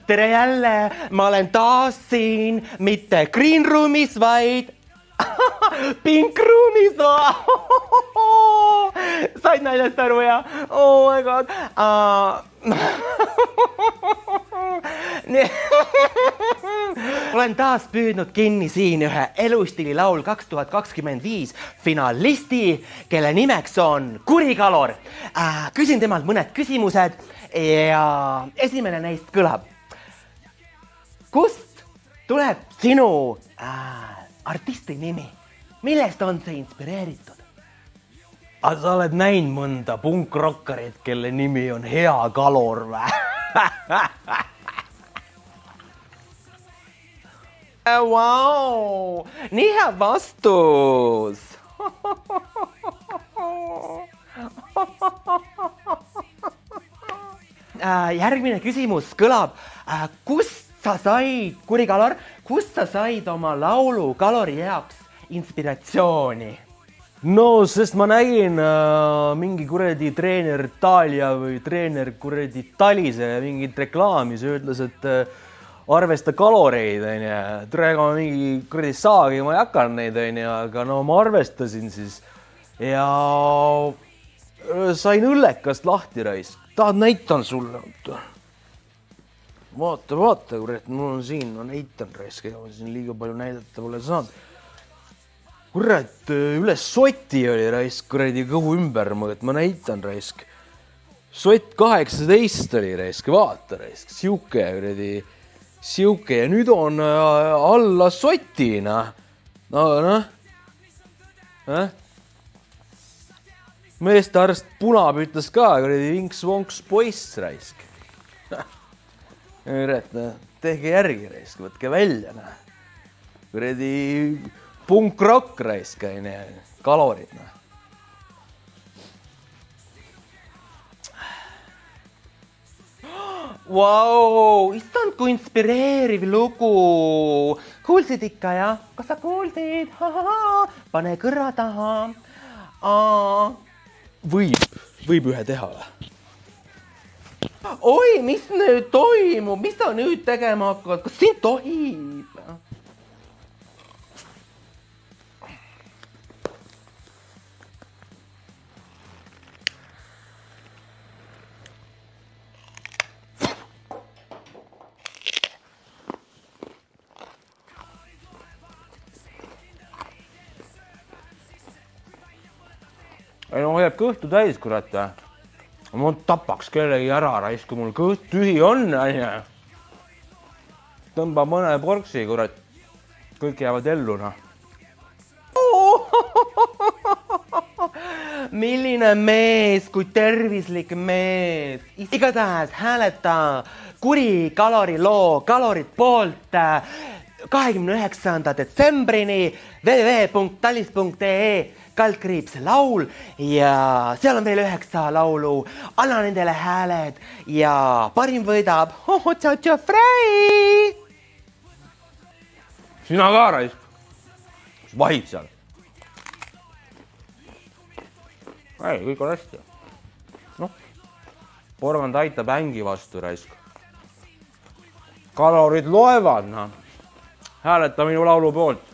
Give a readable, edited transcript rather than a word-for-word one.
tere jälle, ma olen taas siin, mitte green room'is, vaid pink room'is. Said naljast aru ja? Oh my god. Olen taas püüdnud kinni siin ühe Elustiili laul 2025 finalisti, kelle nimeks on Kurikalor. Küsin temalt mõned küsimused ja esimene neist kõlab. Kust tuleb sinu artisti nimi? Millest on see inspireeritud? Sa oled näinud mõnda punkrokkarit, kelle nimi on Hea Kalor või? Wow, nii hea vastus. Järgmine küsimus kõlab. Kust sa said, Kurikalor, kust sa said oma laulu Kalori jaoks inspiratsiooni? No, sest ma nägin mingi kuradi treener Talia või treener kuradi Talise mingit reklaami, see ütles, et arvesta kaloreid, ega mingi kuradi saagi, ma ei hakanud neid, aga no ma arvestasin siis ja sain õllekast lahti raisk. Tahad näitan sulle? Vaata, kurat, mul on siin, no näitan raisk, ega ma siin liiga palju näidata pole saanud. Kurat, üle soti oli raisk, kuradi kõhu ümber mõõt, ma näitan raisk. Sott 18 oli raisk, vaata raisk, siuke kuradi, siuke ja nüüd on alla sotina. Meestarst Punab ütles ka, kuradi vinks-vonks poiss raisk. Tehke järgi raisk, võtke välja. Kuradi punkrock raisk, kalorid. Wow, issand, kui inspireeriv lugu. Kuulsid ikka, jah? Kas sa kuulsid? Pane kõrva taha. Võib ühe teha või? Oi, mis nüüd toimub? Mis sa nüüd tegema hakkad? Kas siin tohib? Ei no, hoiab kõhtu täis, kurat. Ma tapaks kellegi ära raisk, kui mul kõht tühi on. Tõmba mõne porksi, kurat. Kõik jäävad ellu. Milline mees, kui tervislik mees. Igatahes hääleta Kurikalori loo Kalorid poolt 29. detsembrini www.talis.ee /laul ja seal on veel 9 laulu. Anna nendele hääled ja parim võidab. Tšau, Frei! Sina ka raisk. Mis vahid seal? Ei, kõik on hästi. Noh, porgand aitab ängi vastu raisk. Kalorid loevad, Hääleta minu laulu poolt.